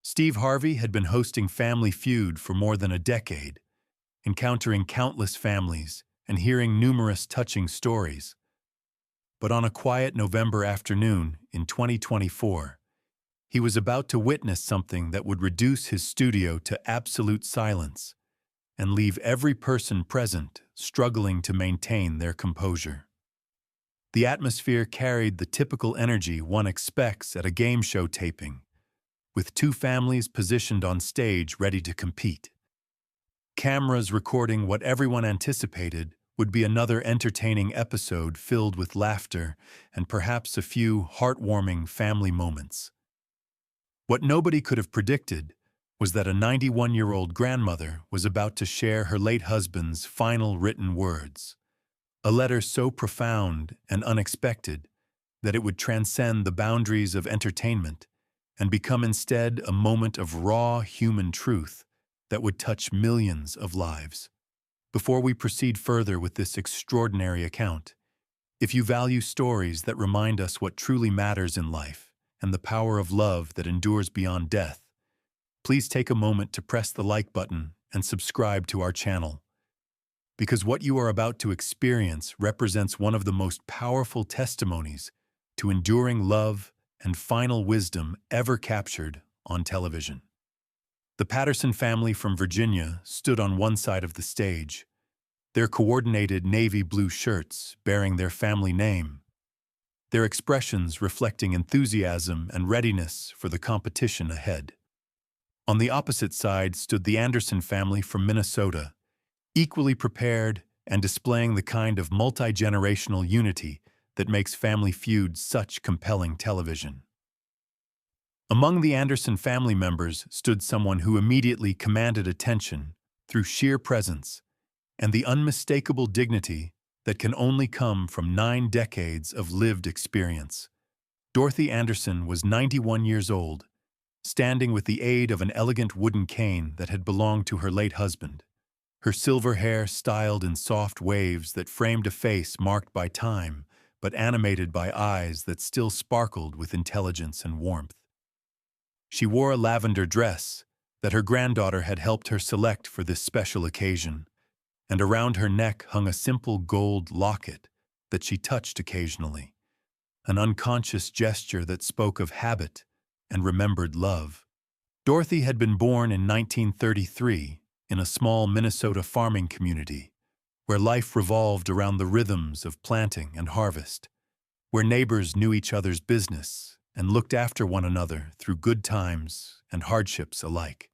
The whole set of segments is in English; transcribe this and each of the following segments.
Steve Harvey had been hosting Family Feud for more than a decade, encountering countless families and hearing numerous touching stories. But on a quiet November afternoon in 2024, he was about to witness something that would reduce his studio to absolute silence and leave every person present struggling to maintain their composure. The atmosphere carried the typical energy one expects at a game show taping, with two families positioned on stage ready to compete. Cameras recording what everyone anticipated would be another entertaining episode filled with laughter and perhaps a few heartwarming family moments. What nobody could have predicted was that a 91-year-old grandmother was about to share her late husband's final written words, a letter so profound and unexpected that it would transcend the boundaries of entertainment and become instead a moment of raw human truth that would touch millions of lives. Before we proceed further with this extraordinary account, if you value stories that remind us what truly matters in life and the power of love that endures beyond death, please take a moment to press the like button and subscribe to our channel. Because what you are about to experience represents one of the most powerful testimonies to enduring love and final wisdom ever captured on television. The Patterson family from Virginia stood on one side of the stage, their coordinated navy blue shirts bearing their family name, their expressions reflecting enthusiasm and readiness for the competition ahead. On the opposite side stood the Anderson family from Minnesota, equally prepared and displaying the kind of multi-generational unity that makes Family Feud such compelling television. Among the Anderson family members stood someone who immediately commanded attention through sheer presence and the unmistakable dignity that can only come from 9 decades of lived experience. Dorothy Anderson was 91 years old, standing with the aid of an elegant wooden cane that had belonged to her late husband, her silver hair styled in soft waves that framed a face marked by time but animated by eyes that still sparkled with intelligence and warmth. She wore a lavender dress that her granddaughter had helped her select for this special occasion, and around her neck hung a simple gold locket that she touched occasionally, an unconscious gesture that spoke of habit and remembered love. Dorothy had been born in 1933 in a small Minnesota farming community where life revolved around the rhythms of planting and harvest, where neighbors knew each other's business and looked after one another through good times and hardships alike.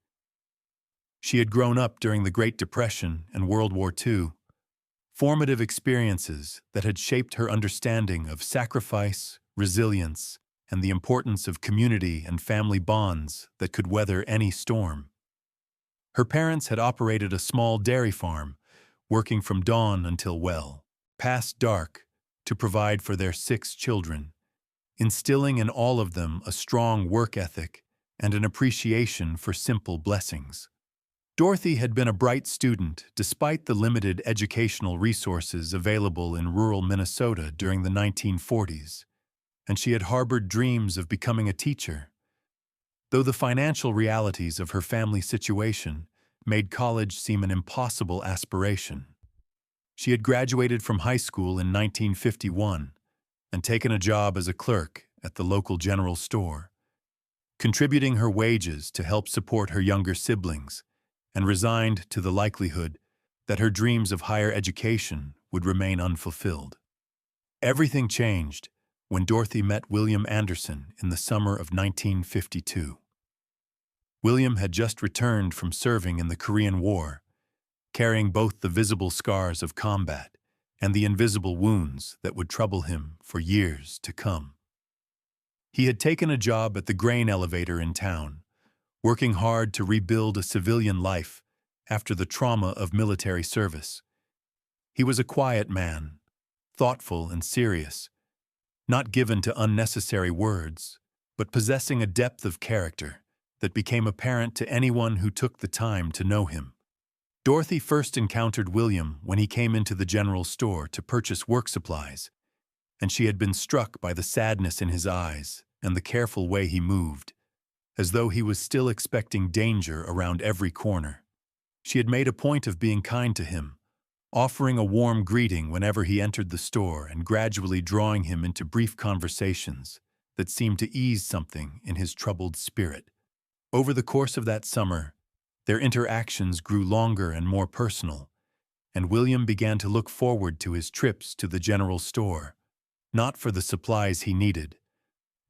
She had grown up during the Great Depression and World War II, formative experiences that had shaped her understanding of sacrifice, resilience, and the importance of community and family bonds that could weather any storm. Her parents had operated a small dairy farm, working from dawn until past dark, to provide for their 6 children, instilling in all of them a strong work ethic and an appreciation for simple blessings. Dorothy had been a bright student despite the limited educational resources available in rural Minnesota during the 1940s, and she had harbored dreams of becoming a teacher. Though the financial realities of her family situation made college seem an impossible aspiration. She had graduated from high school in 1951 and taken a job as a clerk at the local general store, contributing her wages to help support her younger siblings, and resigned to the likelihood that her dreams of higher education would remain unfulfilled. Everything changed when Dorothy met William Anderson in the summer of 1952. William had just returned from serving in the Korean War, carrying both the visible scars of combat and the invisible wounds that would trouble him for years to come. He had taken a job at the grain elevator in town, working hard to rebuild a civilian life after the trauma of military service. He was a quiet man, thoughtful and serious, not given to unnecessary words, but possessing a depth of character that became apparent to anyone who took the time to know him. Dorothy first encountered William when he came into the general store to purchase work supplies, and she had been struck by the sadness in his eyes and the careful way he moved, as though he was still expecting danger around every corner. She had made a point of being kind to him, offering a warm greeting whenever he entered the store and gradually drawing him into brief conversations that seemed to ease something in his troubled spirit. Over the course of that summer, their interactions grew longer and more personal, and William began to look forward to his trips to the general store, not for the supplies he needed,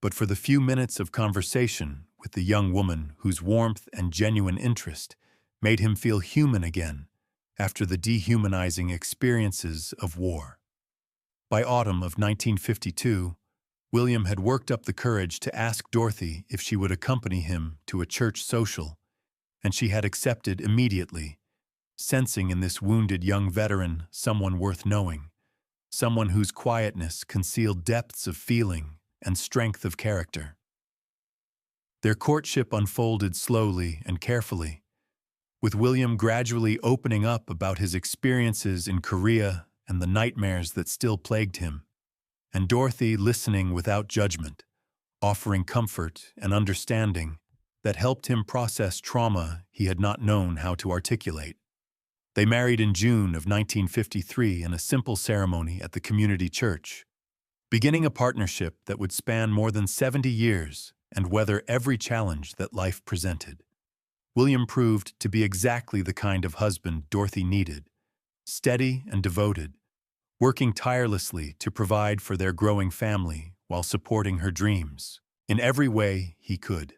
but for the few minutes of conversation with the young woman whose warmth and genuine interest made him feel human again after the dehumanizing experiences of war. By autumn of 1952, William had worked up the courage to ask Dorothy if she would accompany him to a church social, and she had accepted immediately, sensing in this wounded young veteran someone worth knowing, someone whose quietness concealed depths of feeling and strength of character. Their courtship unfolded slowly and carefully, with William gradually opening up about his experiences in Korea and the nightmares that still plagued him, and Dorothy listening without judgment, offering comfort and understanding that helped him process trauma he had not known how to articulate. They married in June of 1953 in a simple ceremony at the community church, beginning a partnership that would span more than 70 years and weather every challenge that life presented. William proved to be exactly the kind of husband Dorothy needed, steady and devoted, working tirelessly to provide for their growing family while supporting her dreams in every way he could.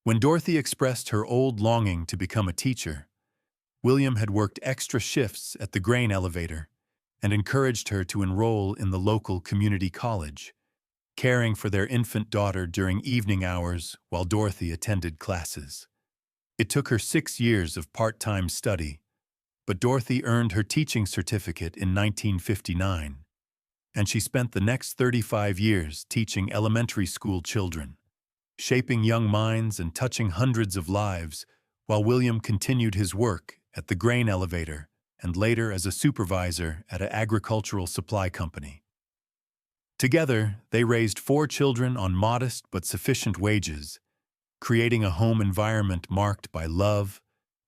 When Dorothy expressed her old longing to become a teacher, William had worked extra shifts at the grain elevator and encouraged her to enroll in the local community college, caring for their infant daughter during evening hours while Dorothy attended classes. It took her 6 years of part-time study, but Dorothy earned her teaching certificate in 1959, and she spent the next 35 years teaching elementary school children, shaping young minds and touching hundreds of lives, while William continued his work at the grain elevator and later as a supervisor at an agricultural supply company. Together, they raised 4 children on modest but sufficient wages, creating a home environment marked by love,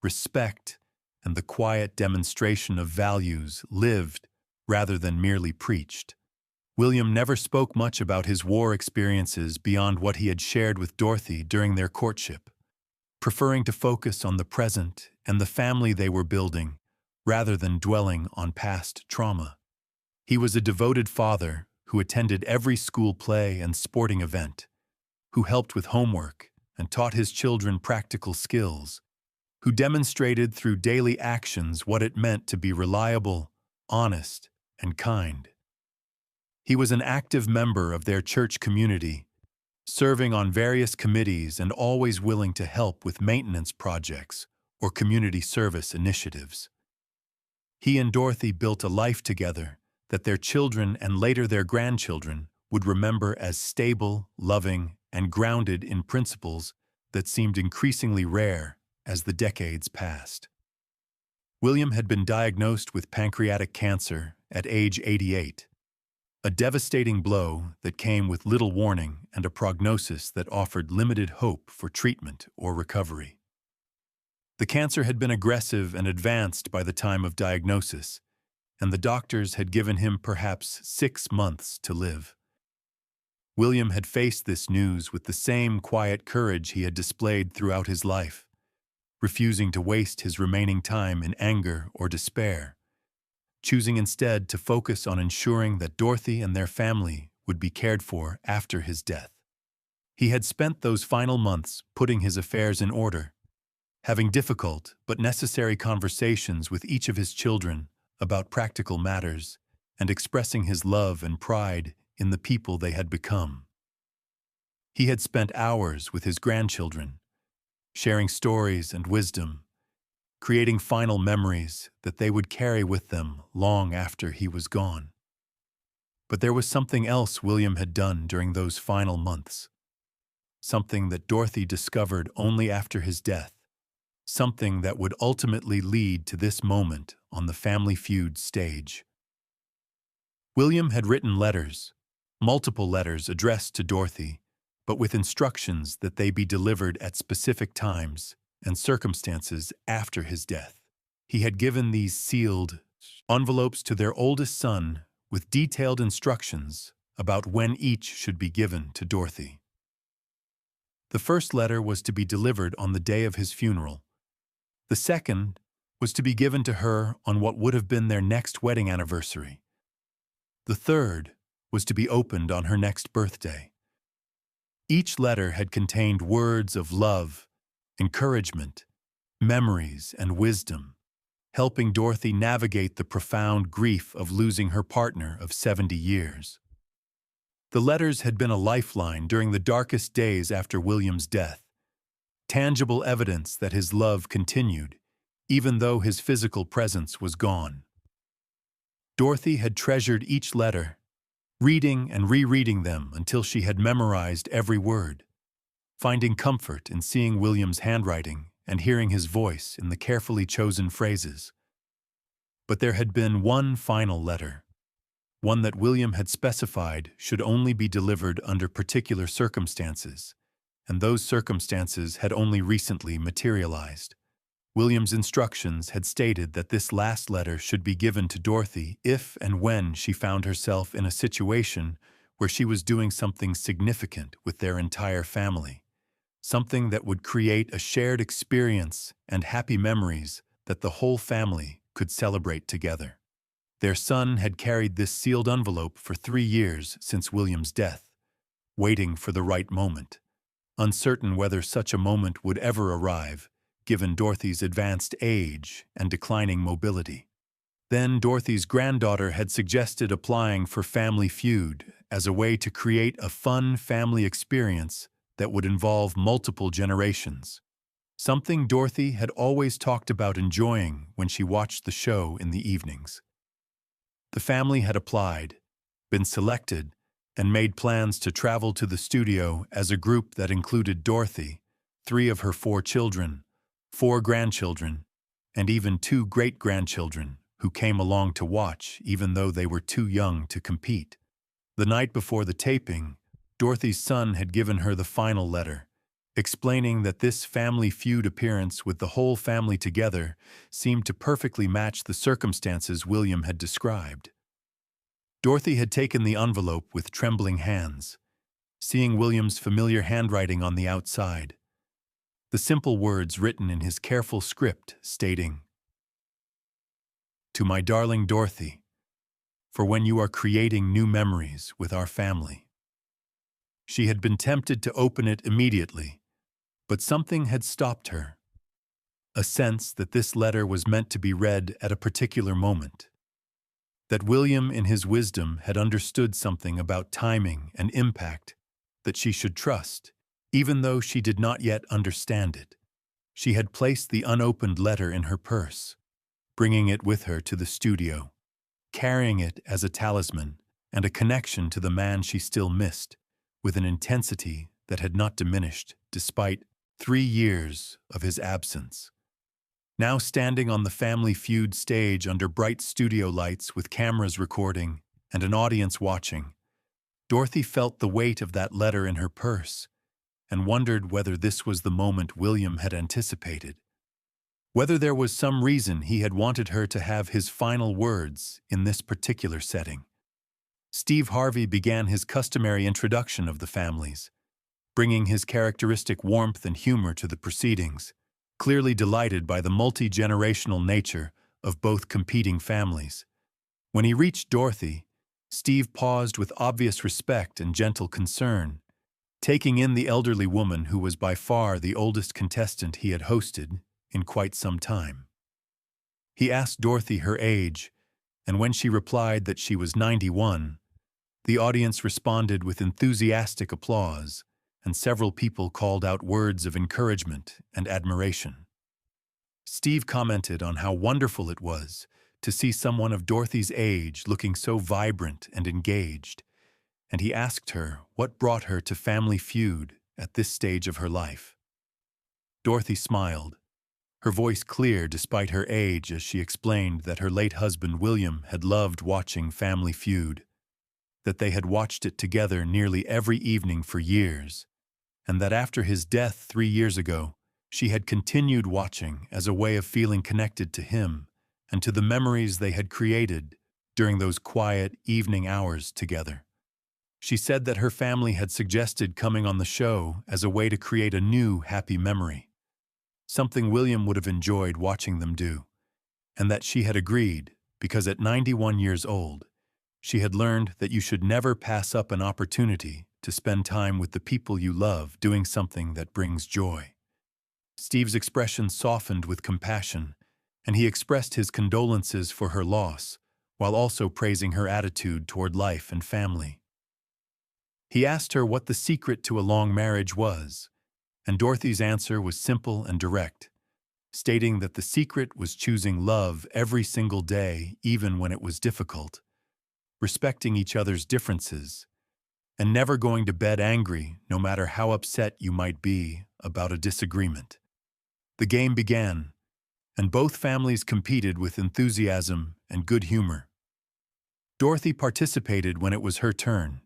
respect, and the quiet demonstration of values lived rather than merely preached. William never spoke much about his war experiences beyond what he had shared with Dorothy during their courtship, preferring to focus on the present and the family they were building rather than dwelling on past trauma. He was a devoted father who attended every school play and sporting event, who helped with homework and taught his children practical skills, who demonstrated through daily actions what it meant to be reliable, honest, and kind. He was an active member of their church community, serving on various committees and always willing to help with maintenance projects or community service initiatives. He and Dorothy built a life together that their children and later their grandchildren would remember as stable, loving, and grounded in principles that seemed increasingly rare as the decades passed. William had been diagnosed with pancreatic cancer at age 88, a devastating blow that came with little warning and a prognosis that offered limited hope for treatment or recovery. The cancer had been aggressive and advanced by the time of diagnosis, and the doctors had given him perhaps 6 months to live. William had faced this news with the same quiet courage he had displayed throughout his life, refusing to waste his remaining time in anger or despair, choosing instead to focus on ensuring that Dorothy and their family would be cared for after his death. He had spent those final months putting his affairs in order, having difficult but necessary conversations with each of his children about practical matters and expressing his love and pride in the people they had become. He had spent hours with his grandchildren, sharing stories and wisdom, creating final memories that they would carry with them long after he was gone. But there was something else William had done during those final months, something that Dorothy discovered only after his death, something that would ultimately lead to this moment on the Family Feud stage. William had written letters, multiple letters addressed to Dorothy, but with instructions that they be delivered at specific times and circumstances after his death. He had given these sealed envelopes to their oldest son with detailed instructions about when each should be given to Dorothy. The first letter was to be delivered on the day of his funeral. The second was to be given to her on what would have been their next wedding anniversary. The third was to be opened on her next birthday. Each letter had contained words of love, encouragement, memories, and wisdom, helping Dorothy navigate the profound grief of losing her partner of 70 years. The letters had been a lifeline during the darkest days after William's death, tangible evidence that his love continued, even though his physical presence was gone. Dorothy had treasured each letter, reading and rereading them until she had memorized every word, finding comfort in seeing William's handwriting and hearing his voice in the carefully chosen phrases. But there had been one final letter, one that William had specified should only be delivered under particular circumstances, and those circumstances had only recently materialized. William's instructions had stated that this last letter should be given to Dorothy if and when she found herself in a situation where she was doing something significant with their entire family, something that would create a shared experience and happy memories that the whole family could celebrate together. Their son had carried this sealed envelope for 3 years since William's death, waiting for the right moment, uncertain whether such a moment would ever arrive, given Dorothy's advanced age and declining mobility. Then Dorothy's granddaughter had suggested applying for Family Feud as a way to create a fun family experience that would involve multiple generations, something Dorothy had always talked about enjoying when she watched the show in the evenings. The family had applied, been selected, and made plans to travel to the studio as a group that included Dorothy, 3 of her 4 children, 4 grandchildren, and even 2 great-grandchildren who came along to watch even though they were too young to compete. The night before the taping, Dorothy's son had given her the final letter, explaining that this Family Feud appearance with the whole family together seemed to perfectly match the circumstances William had described. Dorothy had taken the envelope with trembling hands, seeing William's familiar handwriting on the outside, the simple words written in his careful script stating, "To my darling Dorothy, for when you are creating new memories with our family." She had been tempted to open it immediately, but something had stopped her. A sense that this letter was meant to be read at a particular moment. That William, in his wisdom, had understood something about timing and impact that she should trust, even though she did not yet understand it. She had placed the unopened letter in her purse, bringing it with her to the studio, carrying it as a talisman and a connection to the man she still missed, with an intensity that had not diminished despite 3 years of his absence. Now standing on the Family Feud stage under bright studio lights with cameras recording and an audience watching, Dorothy felt the weight of that letter in her purse and wondered whether this was the moment William had anticipated, whether there was some reason he had wanted her to have his final words in this particular setting. Steve Harvey began his customary introduction of the families, bringing his characteristic warmth and humor to the proceedings, clearly delighted by the multi-generational nature of both competing families. When he reached Dorothy, Steve paused with obvious respect and gentle concern, taking in the elderly woman who was by far the oldest contestant he had hosted in quite some time. He asked Dorothy her age, and when she replied that she was 91, the audience responded with enthusiastic applause, and several people called out words of encouragement and admiration. Steve commented on how wonderful it was to see someone of Dorothy's age looking so vibrant and engaged, and he asked her what brought her to Family Feud at this stage of her life. Dorothy smiled, her voice clear despite her age as she explained that her late husband William had loved watching Family Feud, that they had watched it together nearly every evening for years, and that after his death 3 years ago, she had continued watching as a way of feeling connected to him and to the memories they had created during those quiet evening hours together. She said that her family had suggested coming on the show as a way to create a new happy memory, something William would have enjoyed watching them do, and that she had agreed because at 91 years old, she had learned that you should never pass up an opportunity to spend time with the people you love doing something that brings joy. Steve's expression softened with compassion, and he expressed his condolences for her loss, while also praising her attitude toward life and family. He asked her what the secret to a long marriage was, and Dorothy's answer was simple and direct, stating that the secret was choosing love every single day, even when it was difficult, respecting each other's differences, and never going to bed angry no matter how upset you might be about a disagreement. The game began, and both families competed with enthusiasm and good humor. Dorothy participated when it was her turn,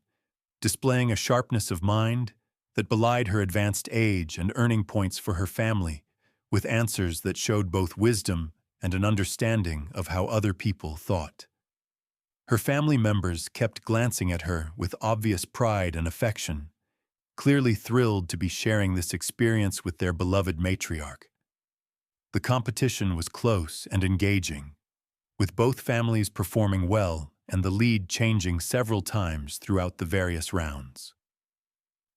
displaying a sharpness of mind that belied her advanced age and earning points for her family, with answers that showed both wisdom and an understanding of how other people thought. Her family members kept glancing at her with obvious pride and affection, clearly thrilled to be sharing this experience with their beloved matriarch. The competition was close and engaging, with both families performing well and the lead changing several times throughout the various rounds.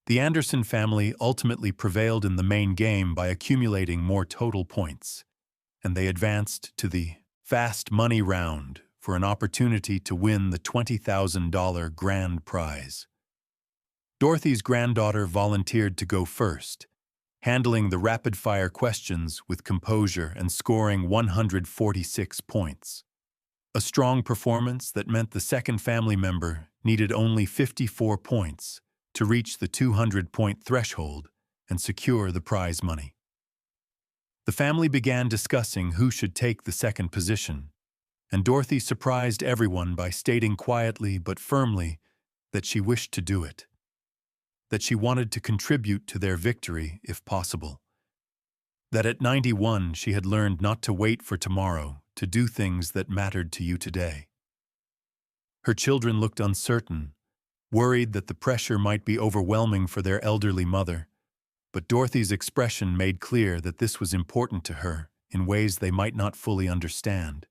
The Anderson family ultimately prevailed in the main game by accumulating more total points, and they advanced to the fast money round for an opportunity to win the $20,000 grand prize. Dorothy's granddaughter volunteered to go first, handling the rapid-fire questions with composure and scoring 146 points. A strong performance that meant the second family member needed only 54 points to reach the 200-point threshold and secure the prize money. The family began discussing who should take the second position, and Dorothy surprised everyone by stating quietly but firmly that she wished to do it, that she wanted to contribute to their victory if possible, that at 91 she had learned not to wait for tomorrow to do things that mattered to you today. Her children looked uncertain, worried that the pressure might be overwhelming for their elderly mother, but Dorothy's expression made clear that this was important to her in ways they might not fully understand.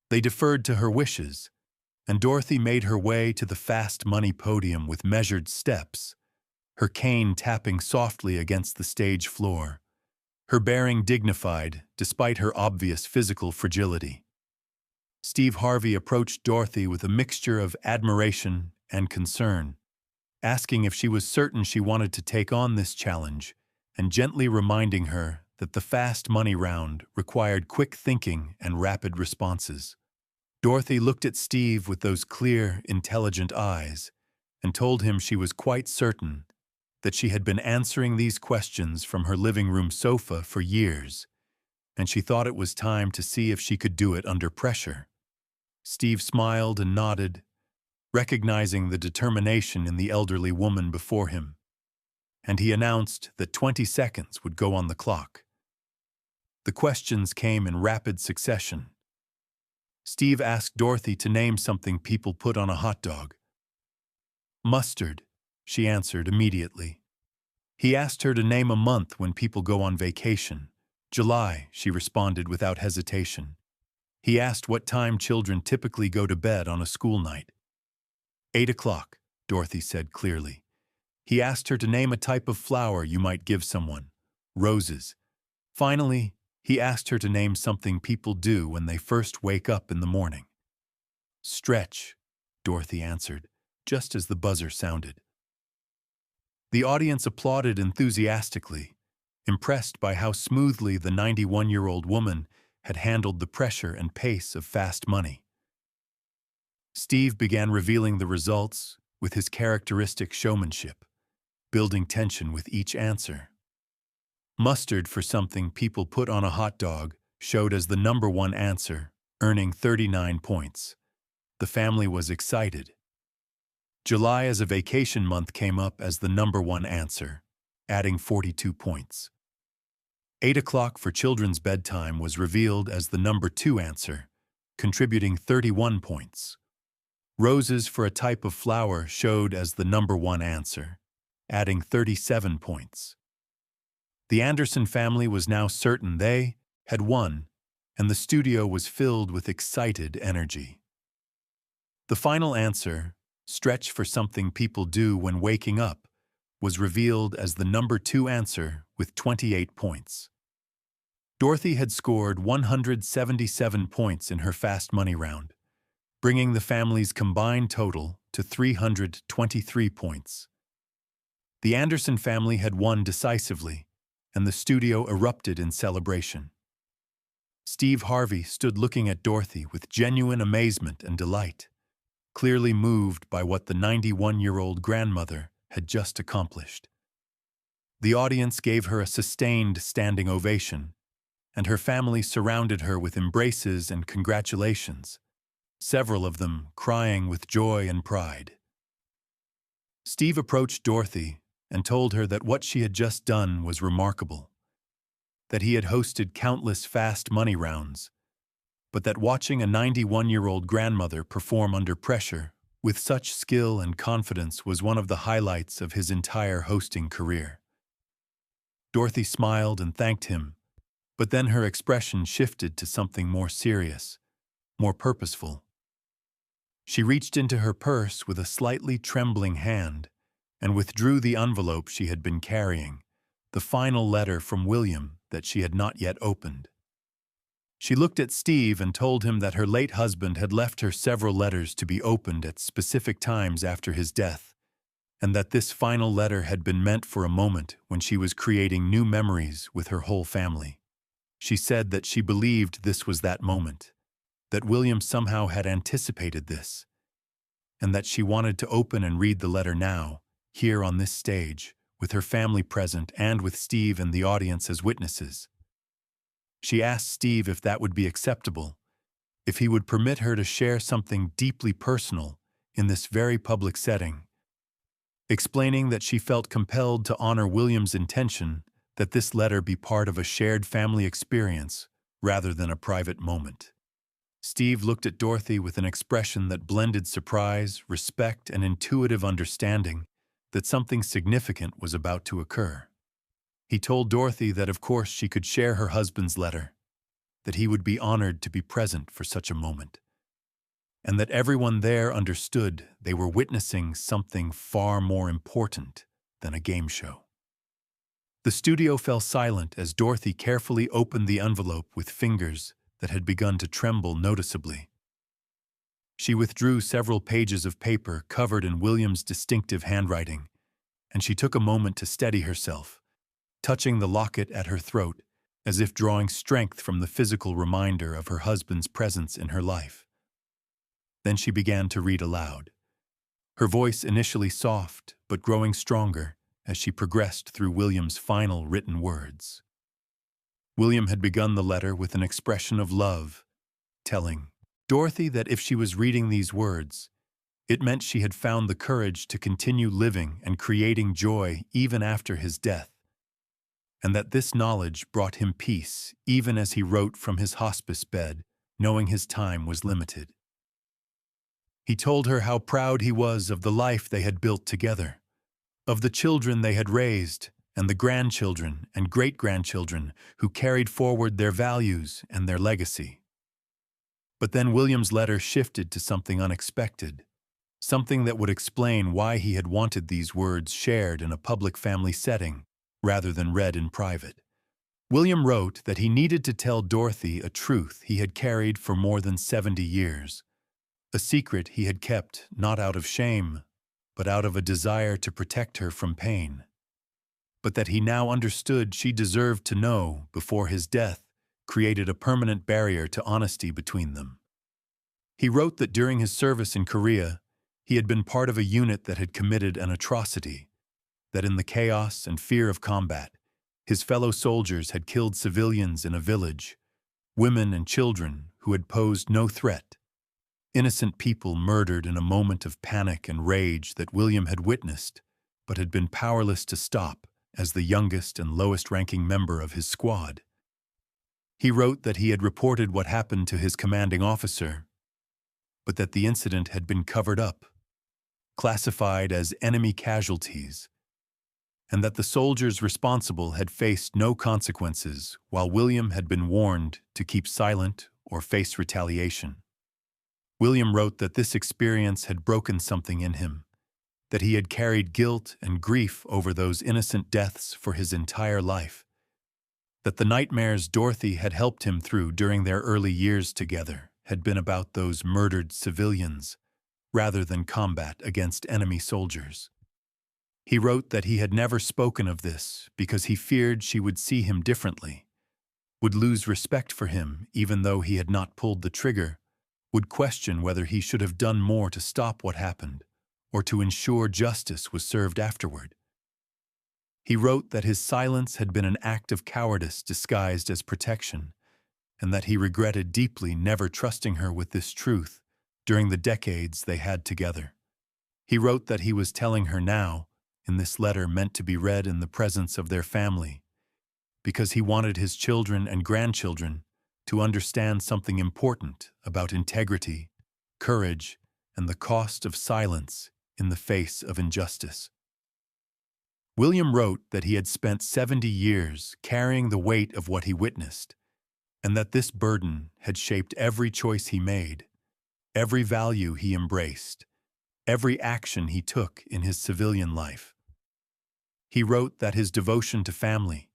They deferred to her wishes, and Dorothy made her way to the fast money podium with measured steps, her cane tapping softly against the stage floor, her bearing dignified despite her obvious physical fragility. Steve Harvey approached Dorothy with a mixture of admiration and concern, asking if she was certain she wanted to take on this challenge and gently reminding her that the fast money round required quick thinking and rapid responses. Dorothy looked at Steve with those clear, intelligent eyes and told him she was quite certain that she had been answering these questions from her living room sofa for years, and she thought it was time to see if she could do it under pressure. Steve smiled and nodded, recognizing the determination in the elderly woman before him, and he announced that 20 seconds would go on the clock. The questions came in rapid succession. Steve asked Dorothy to name something people put on a hot dog. Mustard, she answered immediately. He asked her to name a month when people go on vacation. July, she responded without hesitation. He asked what time children typically go to bed on a school night. 8 o'clock, Dorothy said clearly. He asked her to name a type of flower you might give someone. Roses. Finally, he asked her to name something people do when they first wake up in the morning. Stretch, Dorothy answered, just as the buzzer sounded. The audience applauded enthusiastically, impressed by how smoothly the 91-year-old woman had handled the pressure and pace of fast money. Steve began revealing the results with his characteristic showmanship, building tension with each answer. Mustard for something people put on a hot dog showed as the number one answer, earning 39 points. The family was excited. July as a vacation month came up as the number one answer, adding 42 points. 8 o'clock for children's bedtime was revealed as the number 2 answer, contributing 31 points. Roses for a type of flower showed as the number 1 answer, adding 37 points. The Anderson family was now certain they had won, and the studio was filled with excited energy. The final answer, stretch for something people do when waking up, was revealed as the number 2 answer with 28 points. Dorothy had scored 177 points in her fast money round, bringing the family's combined total to 323 points. The Anderson family had won decisively, and the studio erupted in celebration. Steve Harvey stood looking at Dorothy with genuine amazement and delight, clearly moved by what the 91-year-old grandmother had just accomplished. The audience gave her a sustained standing ovation, and her family surrounded her with embraces and congratulations, several of them crying with joy and pride. Steve approached Dorothy and told her that what she had just done was remarkable, that he had hosted countless fast money rounds, but that watching a 91-year-old grandmother perform under pressure with such skill and confidence was one of the highlights of his entire hosting career. Dorothy smiled and thanked him, but then her expression shifted to something more serious, more purposeful. She reached into her purse with a slightly trembling hand and withdrew the envelope she had been carrying, the final letter from William that she had not yet opened. She looked at Steve and told him that her late husband had left her several letters to be opened at specific times after his death, and that this final letter had been meant for a moment when she was creating new memories with her whole family. She said that she believed this was that moment, that William somehow had anticipated this, and that she wanted to open and read the letter now, here on this stage, with her family present and with Steve and the audience as witnesses. She asked Steve if that would be acceptable, if he would permit her to share something deeply personal in this very public setting, explaining that she felt compelled to honor William's intention that this letter be part of a shared family experience rather than a private moment. Steve looked at Dorothy with an expression that blended surprise, respect, and intuitive understanding that something significant was about to occur. He told Dorothy that of course she could share her husband's letter, that he would be honored to be present for such a moment, and that everyone there understood they were witnessing something far more important than a game show. The studio fell silent as Dorothy carefully opened the envelope with fingers that had begun to tremble noticeably. She withdrew several pages of paper covered in William's distinctive handwriting, and she took a moment to steady herself, touching the locket at her throat as if drawing strength from the physical reminder of her husband's presence in her life. Then she began to read aloud, her voice initially soft but growing stronger as she progressed through William's final written words. William had begun the letter with an expression of love, telling Dorothy that if she was reading these words, it meant she had found the courage to continue living and creating joy even after his death, and that this knowledge brought him peace even as he wrote from his hospice bed, knowing his time was limited. He told her how proud he was of the life they had built together, of the children they had raised, and the grandchildren and great-grandchildren who carried forward their values and their legacy. But then William's letter shifted to something unexpected, something that would explain why he had wanted these words shared in a public family setting rather than read in private. William wrote that he needed to tell Dorothy a truth he had carried for more than 70 years, a secret he had kept not out of shame, but out of a desire to protect her from pain, but that he now understood she deserved to know before his death created a permanent barrier to honesty between them. He wrote that during his service in Korea, he had been part of a unit that had committed an atrocity, that in the chaos and fear of combat, his fellow soldiers had killed civilians in a village, women and children who had posed no threat, innocent people murdered in a moment of panic and rage that William had witnessed but had been powerless to stop as the youngest and lowest-ranking member of his squad. He wrote that he had reported what happened to his commanding officer, but that the incident had been covered up, classified as enemy casualties, and that the soldiers responsible had faced no consequences, while William had been warned to keep silent or face retaliation. William wrote that this experience had broken something in him, that he had carried guilt and grief over those innocent deaths for his entire life, that the nightmares Dorothy had helped him through during their early years together had been about those murdered civilians, rather than combat against enemy soldiers. He wrote that he had never spoken of this because he feared she would see him differently, would lose respect for him even though he had not pulled the trigger, would question whether he should have done more to stop what happened or to ensure justice was served afterward. He wrote that his silence had been an act of cowardice disguised as protection, and that he regretted deeply never trusting her with this truth during the decades they had together. He wrote that he was telling her now, in this letter meant to be read in the presence of their family, because he wanted his children and grandchildren to understand something important about integrity, courage, and the cost of silence in the face of injustice. William wrote that he had spent 70 years carrying the weight of what he witnessed, and that this burden had shaped every choice he made, every value he embraced, every action he took in his civilian life. He wrote that his devotion to family,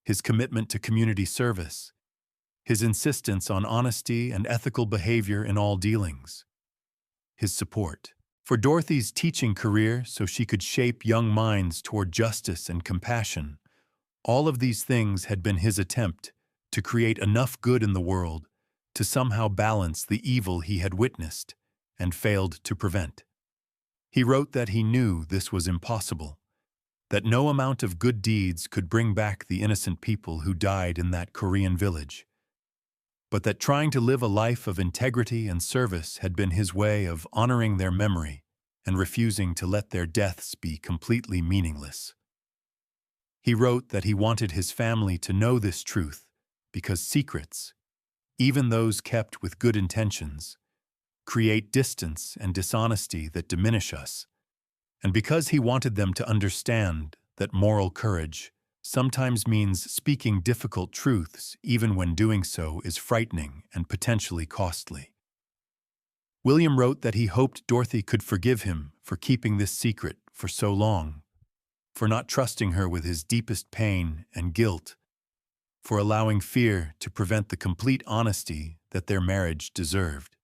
his commitment to community service, his insistence on honesty and ethical behavior in all dealings, his support for Dorothy's teaching career so she could shape young minds toward justice and compassion, all of these things had been his attempt to create enough good in the world to somehow balance the evil he had witnessed and failed to prevent. He wrote that he knew this was impossible, that no amount of good deeds could bring back the innocent people who died in that Korean village, but that trying to live a life of integrity and service had been his way of honoring their memory and refusing to let their deaths be completely meaningless. He wrote that he wanted his family to know this truth because secrets, even those kept with good intentions, create distance and dishonesty that diminish us, and because he wanted them to understand that moral courage sometimes means speaking difficult truths even when doing so is frightening and potentially costly. William wrote that he hoped Dorothy could forgive him for keeping this secret for so long, for not trusting her with his deepest pain and guilt, for allowing fear to prevent the complete honesty that their marriage deserved.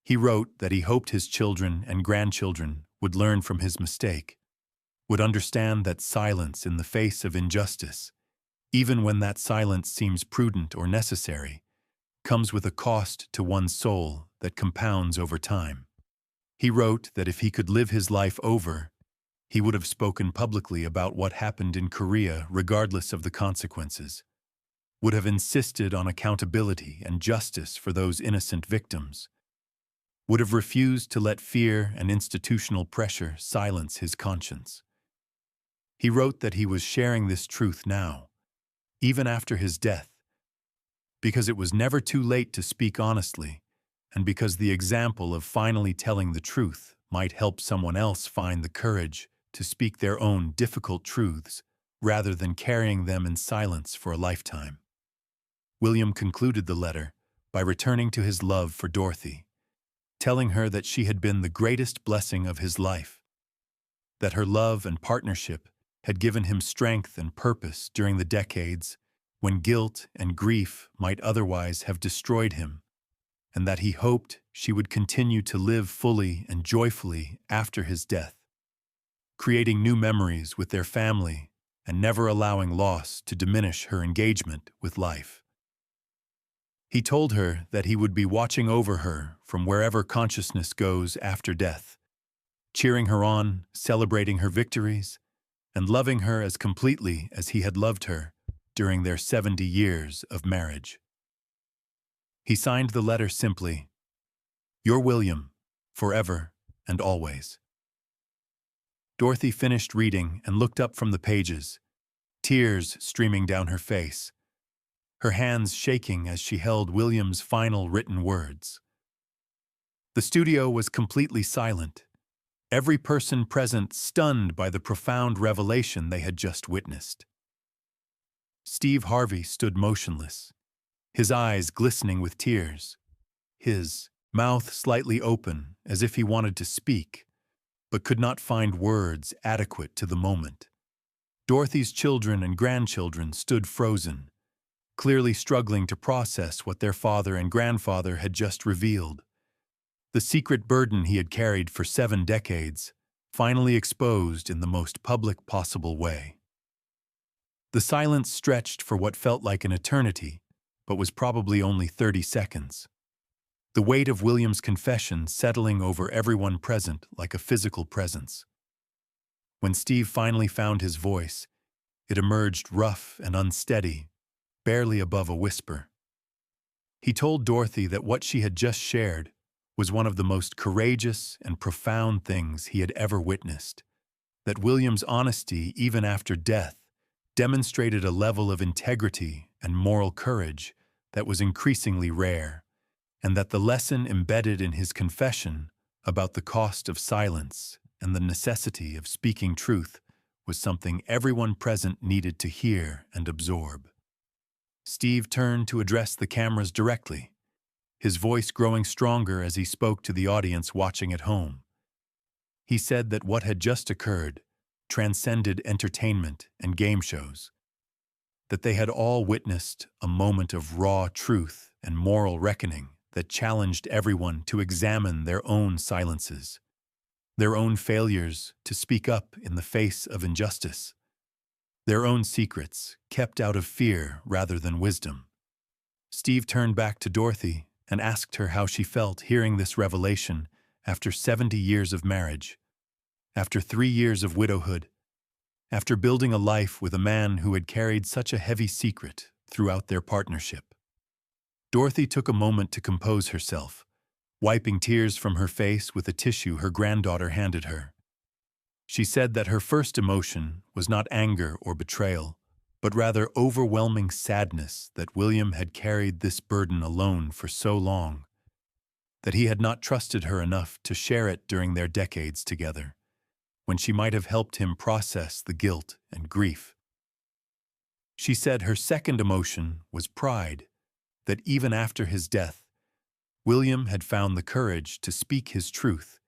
He wrote that he hoped his children and grandchildren would learn from his mistake, would understand that silence in the face of injustice, even when that silence seems prudent or necessary, comes with a cost to one's soul that compounds over time. He wrote that if he could live his life over, he would have spoken publicly about what happened in Korea regardless of the consequences, would have insisted on accountability and justice for those innocent victims, would have refused to let fear and institutional pressure silence his conscience. He wrote that he was sharing this truth now, even after his death, because it was never too late to speak honestly, and because the example of finally telling the truth might help someone else find the courage to speak their own difficult truths rather than carrying them in silence for a lifetime. William concluded the letter by returning to his love for Dorothy, telling her that she had been the greatest blessing of his life, that her love and partnership had given him strength and purpose during the decades when guilt and grief might otherwise have destroyed him, and that he hoped she would continue to live fully and joyfully after his death, creating new memories with their family and never allowing loss to diminish her engagement with life. He told her that he would be watching over her from wherever consciousness goes after death, cheering her on, celebrating her victories, and loving her as completely as he had loved her during their 70 years of marriage. He signed the letter simply, "Your William, forever and always." Dorothy finished reading and looked up from the pages, tears streaming down her face, her hands shaking as she held William's final written words. The studio was completely silent, every person present stunned by the profound revelation they had just witnessed. Steve Harvey stood motionless, his eyes glistening with tears, his mouth slightly open as if he wanted to speak, but could not find words adequate to the moment. Dorothy's children and grandchildren stood frozen, clearly struggling to process what their father and grandfather had just revealed. The secret burden he had carried for 7 decades, finally exposed in the most public possible way. The silence stretched for what felt like an eternity, but was probably only 30 seconds. The weight of William's confession settling over everyone present like a physical presence. When Steve finally found his voice, it emerged rough and unsteady, barely above a whisper. He told Dorothy that what she had just shared was one of the most courageous and profound things he had ever witnessed, that William's honesty, even after death, demonstrated a level of integrity and moral courage that was increasingly rare, and that the lesson embedded in his confession about the cost of silence and the necessity of speaking truth was something everyone present needed to hear and absorb. Steve turned to address the cameras directly, his voice growing stronger as he spoke to the audience watching at home. He said that what had just occurred transcended entertainment and game shows, that they had all witnessed a moment of raw truth and moral reckoning that challenged everyone to examine their own silences, their own failures to speak up in the face of injustice, their own secrets kept out of fear rather than wisdom. Steve turned back to Dorothy and asked her how she felt hearing this revelation after 70 years of marriage, after 3 years of widowhood, after building a life with a man who had carried such a heavy secret throughout their partnership. Dorothy took a moment to compose herself, wiping tears from her face with a tissue her granddaughter handed her. She said that her first emotion was not anger or betrayal, but rather overwhelming sadness that William had carried this burden alone for so long, that he had not trusted her enough to share it during their decades together, when she might have helped him process the guilt and grief. She said her second emotion was pride, that even after his death, William had found the courage to speak his truth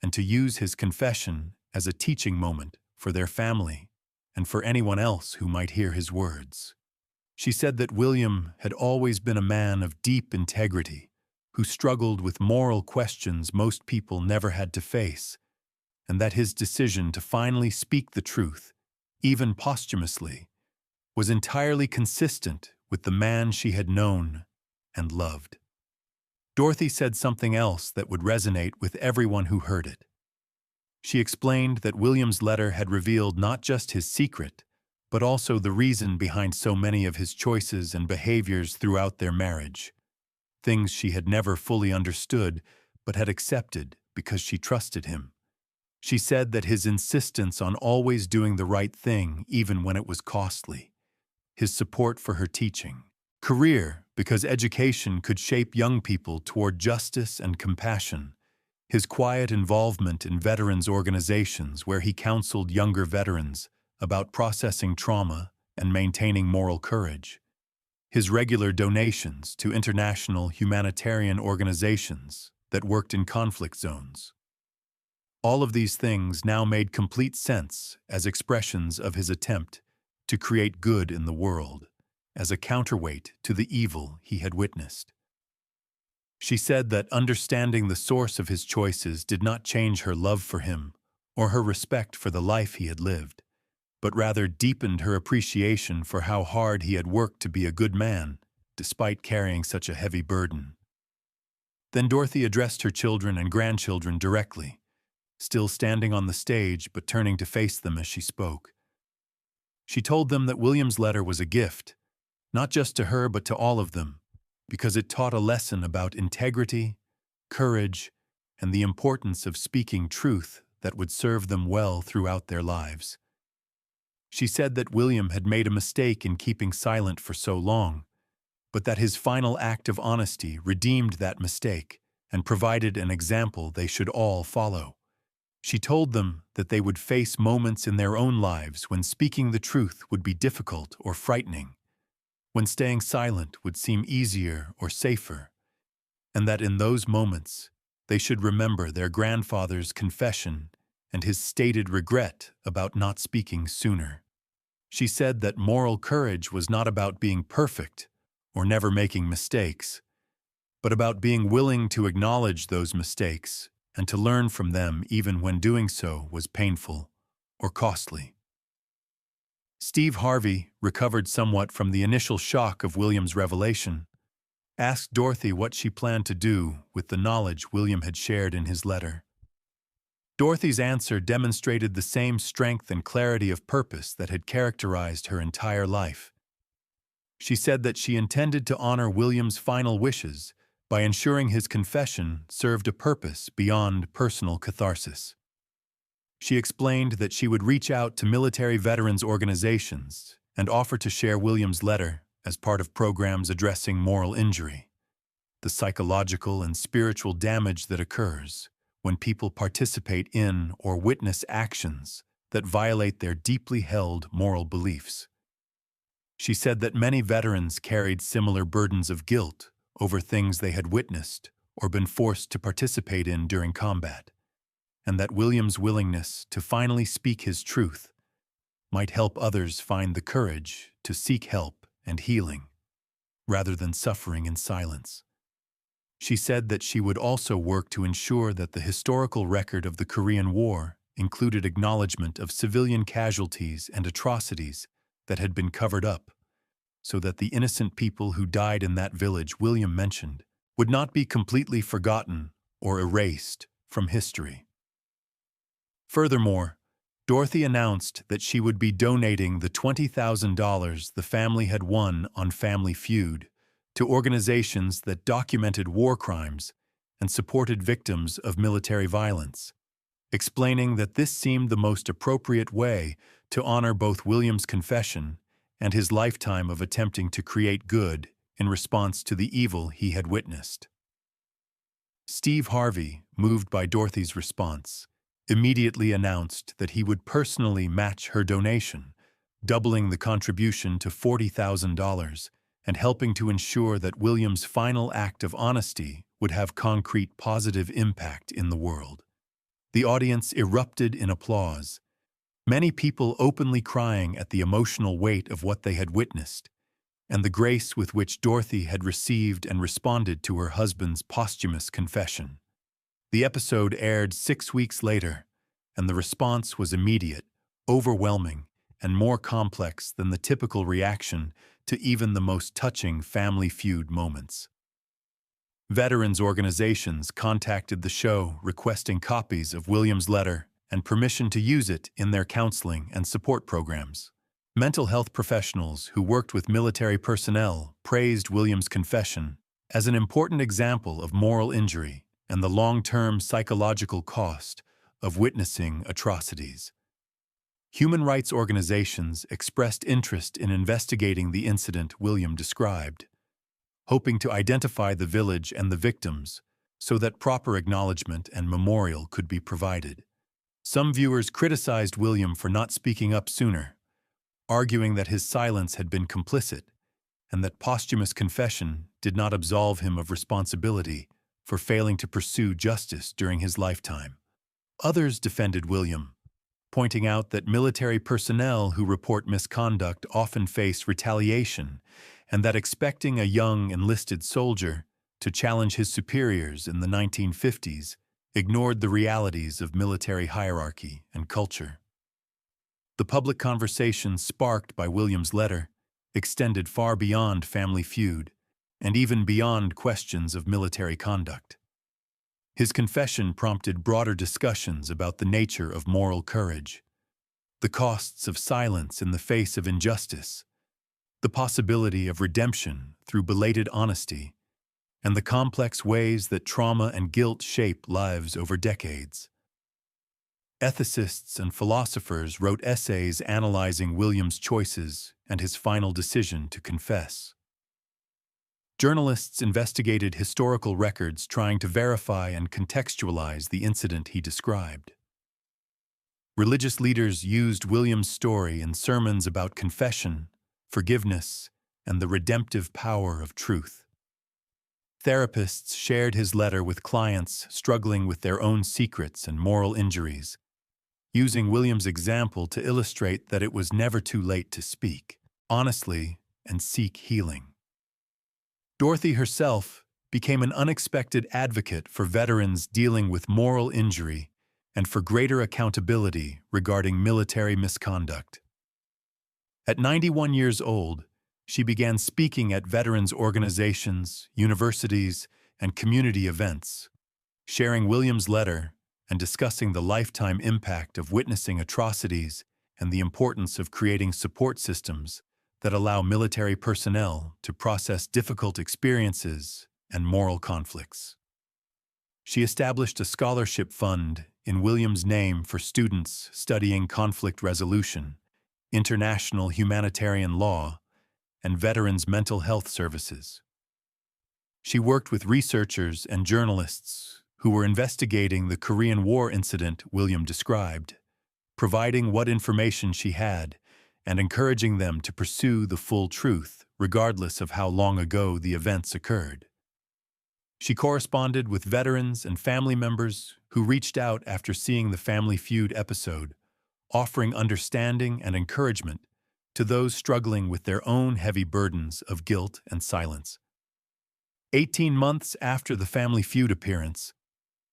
and to use his confession as a teaching moment for their family and for anyone else who might hear his words. She said that William had always been a man of deep integrity, who struggled with moral questions most people never had to face, and that his decision to finally speak the truth, even posthumously, was entirely consistent with the man she had known and loved. Dorothy said something else that would resonate with everyone who heard it. She explained that William's letter had revealed not just his secret, but also the reason behind so many of his choices and behaviors throughout their marriage, things she had never fully understood but had accepted because she trusted him. She said that his insistence on always doing the right thing even when it was costly, his support for her teaching, career because education could shape young people toward justice and compassion, his quiet involvement in veterans' organizations where he counseled younger veterans about processing trauma and maintaining moral courage, his regular donations to international humanitarian organizations that worked in conflict zones. All of these things now made complete sense as expressions of his attempt to create good in the world, as a counterweight to the evil he had witnessed. She said that understanding the source of his choices did not change her love for him or her respect for the life he had lived, but rather deepened her appreciation for how hard he had worked to be a good man, despite carrying such a heavy burden. Then Dorothy addressed her children and grandchildren directly, still standing on the stage but turning to face them as she spoke. She told them that William's letter was a gift, not just to her but to all of them, because it taught a lesson about integrity, courage, and the importance of speaking truth that would serve them well throughout their lives. She said that William had made a mistake in keeping silent for so long, but that his final act of honesty redeemed that mistake and provided an example they should all follow. She told them that they would face moments in their own lives when speaking the truth would be difficult or frightening, when staying silent would seem easier or safer, and that in those moments they should remember their grandfather's confession and his stated regret about not speaking sooner. She said that moral courage was not about being perfect or never making mistakes, but about being willing to acknowledge those mistakes and to learn from them even when doing so was painful or costly. Steve Harvey, recovered somewhat from the initial shock of William's revelation, asked Dorothy what she planned to do with the knowledge William had shared in his letter. Dorothy's answer demonstrated the same strength and clarity of purpose that had characterized her entire life. She said that she intended to honor William's final wishes by ensuring his confession served a purpose beyond personal catharsis. She explained that she would reach out to military veterans organizations and offer to share William's letter as part of programs addressing moral injury, the psychological and spiritual damage that occurs when people participate in or witness actions that violate their deeply held moral beliefs. She said that many veterans carried similar burdens of guilt over things they had witnessed or been forced to participate in during combat, and that William's willingness to finally speak his truth might help others find the courage to seek help and healing, rather than suffering in silence. She said that she would also work to ensure that the historical record of the Korean War included acknowledgement of civilian casualties and atrocities that had been covered up, so that the innocent people who died in that village William mentioned would not be completely forgotten or erased from history. Furthermore, Dorothy announced that she would be donating the $20,000 the family had won on Family Feud to organizations that documented war crimes and supported victims of military violence, explaining that this seemed the most appropriate way to honor both William's confession and his lifetime of attempting to create good in response to the evil he had witnessed. Steve Harvey, moved by Dorothy's response, immediately announced that he would personally match her donation, doubling the contribution to $40,000 and helping to ensure that William's final act of honesty would have concrete positive impact in the world. The audience erupted in applause, many people openly crying at the emotional weight of what they had witnessed, and the grace with which Dorothy had received and responded to her husband's posthumous confession. The episode aired 6 weeks later, and the response was immediate, overwhelming, and more complex than the typical reaction to even the most touching Family Feud moments. Veterans organizations contacted the show requesting copies of William's letter and permission to use it in their counseling and support programs. Mental health professionals who worked with military personnel praised William's confession as an important example of moral injury and the long-term psychological cost of witnessing atrocities. Human rights organizations expressed interest in investigating the incident William described, hoping to identify the village and the victims so that proper acknowledgement and memorial could be provided. Some viewers criticized William for not speaking up sooner, arguing that his silence had been complicit and that posthumous confession did not absolve him of responsibility for failing to pursue justice during his lifetime. Others defended William, pointing out that military personnel who report misconduct often face retaliation and that expecting a young enlisted soldier to challenge his superiors in the 1950s ignored the realities of military hierarchy and culture. The public conversation sparked by William's letter extended far beyond Family Feud and even beyond questions of military conduct. His confession prompted broader discussions about the nature of moral courage, the costs of silence in the face of injustice, the possibility of redemption through belated honesty, and the complex ways that trauma and guilt shape lives over decades. Ethicists and philosophers wrote essays analyzing William's choices and his final decision to confess. Journalists investigated historical records trying to verify and contextualize the incident he described. Religious leaders used William's story in sermons about confession, forgiveness, and the redemptive power of truth. Therapists shared his letter with clients struggling with their own secrets and moral injuries, using William's example to illustrate that it was never too late to speak honestly and seek healing. Dorothy herself became an unexpected advocate for veterans dealing with moral injury and for greater accountability regarding military misconduct. At 91 years old, she began speaking at veterans organizations, universities, and community events, sharing William's letter and discussing the lifetime impact of witnessing atrocities and the importance of creating support systems that allow military personnel to process difficult experiences and moral conflicts. She established a scholarship fund in William's name for students studying conflict resolution, international humanitarian law, and veterans' mental health services. She worked with researchers and journalists who were investigating the Korean War incident William described, providing what information she had and encouraging them to pursue the full truth, regardless of how long ago the events occurred. She corresponded with veterans and family members who reached out after seeing the Family Feud episode, offering understanding and encouragement to those struggling with their own heavy burdens of guilt and silence. 18 months after the Family Feud appearance,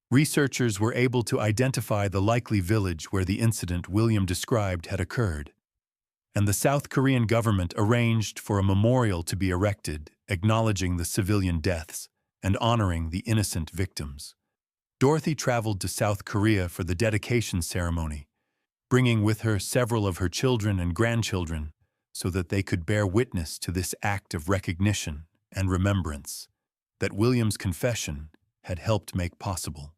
researchers were able to identify the likely village where the incident William described had occurred, and the South Korean government arranged for a memorial to be erected, acknowledging the civilian deaths and honoring the innocent victims. Dorothy traveled to South Korea for the dedication ceremony, bringing with her several of her children and grandchildren so that they could bear witness to this act of recognition and remembrance that William's confession had helped make possible.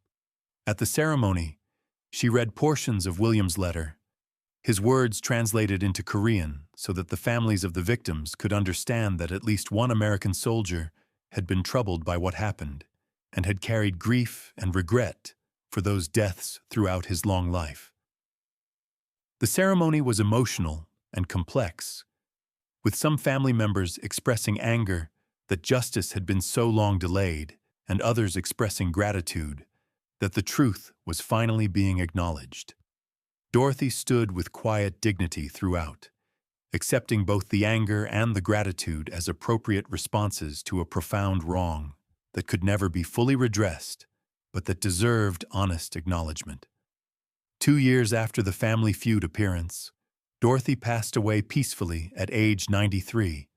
At the ceremony, she read portions of William's letter, his words translated into Korean so that the families of the victims could understand that at least one American soldier had been troubled by what happened and had carried grief and regret for those deaths throughout his long life. The ceremony was emotional and complex, with some family members expressing anger that justice had been so long delayed and others expressing gratitude that the truth was finally being acknowledged. Dorothy stood with quiet dignity throughout, accepting both the anger and the gratitude as appropriate responses to a profound wrong that could never be fully redressed, but that deserved honest acknowledgement. 2 years after the Family Feud appearance, Dorothy passed away peacefully at age 93,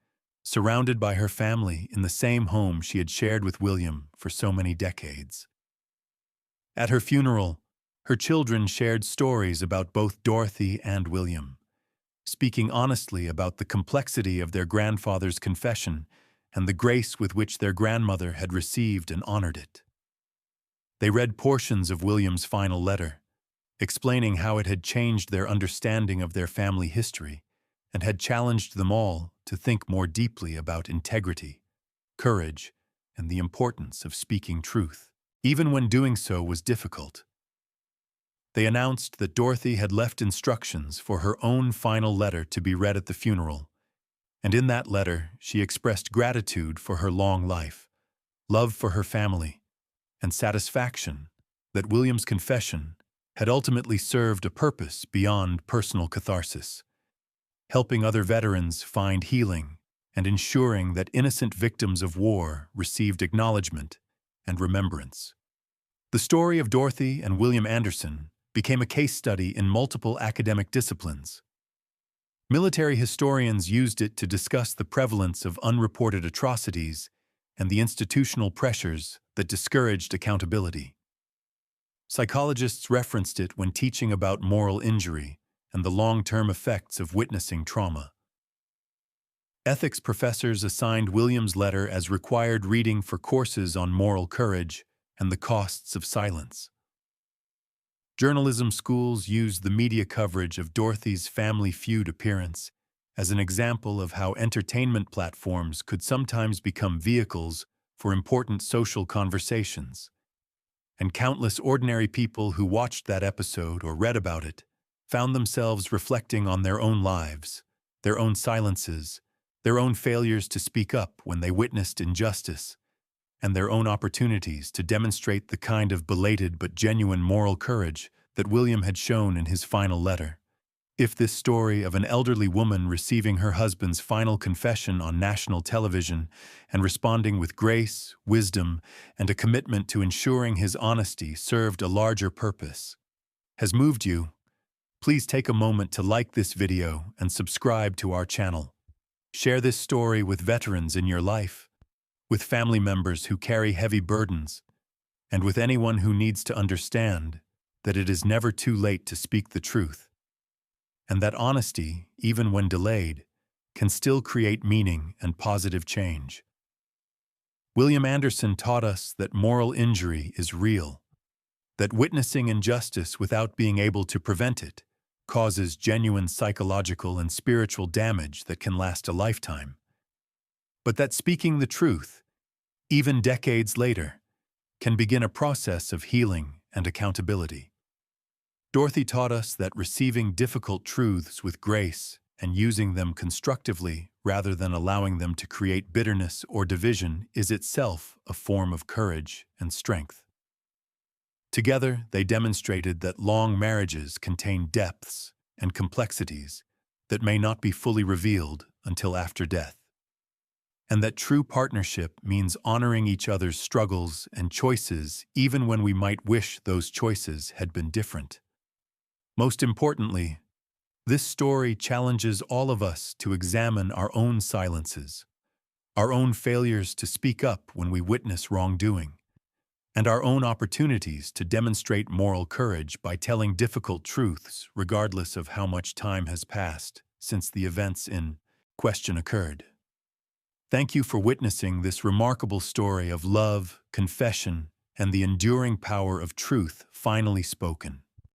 surrounded by her family in the same home she had shared with William for so many decades. At her funeral, her children shared stories about both Dorothy and William, speaking honestly about the complexity of their grandfather's confession and the grace with which their grandmother had received and honored it. They read portions of William's final letter, explaining how it had changed their understanding of their family history and had challenged them all to think more deeply about integrity, courage, and the importance of speaking truth, even when doing so was difficult. They announced that Dorothy had left instructions for her own final letter to be read at the funeral, and in that letter she expressed gratitude for her long life, love for her family, and satisfaction that William's confession had ultimately served a purpose beyond personal catharsis, helping other veterans find healing and ensuring that innocent victims of war received acknowledgement and remembrance. The story of Dorothy and William Anderson became a case study in multiple academic disciplines. Military historians used it to discuss the prevalence of unreported atrocities and the institutional pressures that discouraged accountability. Psychologists referenced it when teaching about moral injury and the long-term effects of witnessing trauma. Ethics professors assigned William's letter as required reading for courses on moral courage and the costs of silence. Journalism schools used the media coverage of Dorothy's Family Feud appearance as an example of how entertainment platforms could sometimes become vehicles for important social conversations. And countless ordinary people who watched that episode or read about it found themselves reflecting on their own lives, their own silences, their own failures to speak up when they witnessed injustice, and their own opportunities to demonstrate the kind of belated but genuine moral courage that William had shown in his final letter. If this story of an elderly woman receiving her husband's final confession on national television and responding with grace, wisdom, and a commitment to ensuring his honesty served a larger purpose, has moved you, please take a moment to like this video and subscribe to our channel. Share this story with veterans in your life, with family members who carry heavy burdens, and with anyone who needs to understand that it is never too late to speak the truth, and that honesty, even when delayed, can still create meaning and positive change. William Anderson taught us that moral injury is real, that witnessing injustice without being able to prevent it causes genuine psychological and spiritual damage that can last a lifetime, but that speaking the truth, even decades later, can begin a process of healing and accountability. Dorothy taught us that receiving difficult truths with grace and using them constructively rather than allowing them to create bitterness or division is itself a form of courage and strength. Together, they demonstrated that long marriages contain depths and complexities that may not be fully revealed until after death, and that true partnership means honoring each other's struggles and choices even when we might wish those choices had been different. Most importantly, this story challenges all of us to examine our own silences, our own failures to speak up when we witness wrongdoing, and our own opportunities to demonstrate moral courage by telling difficult truths regardless of how much time has passed since the events in question occurred. Thank you for witnessing this remarkable story of love, confession, and the enduring power of truth finally spoken.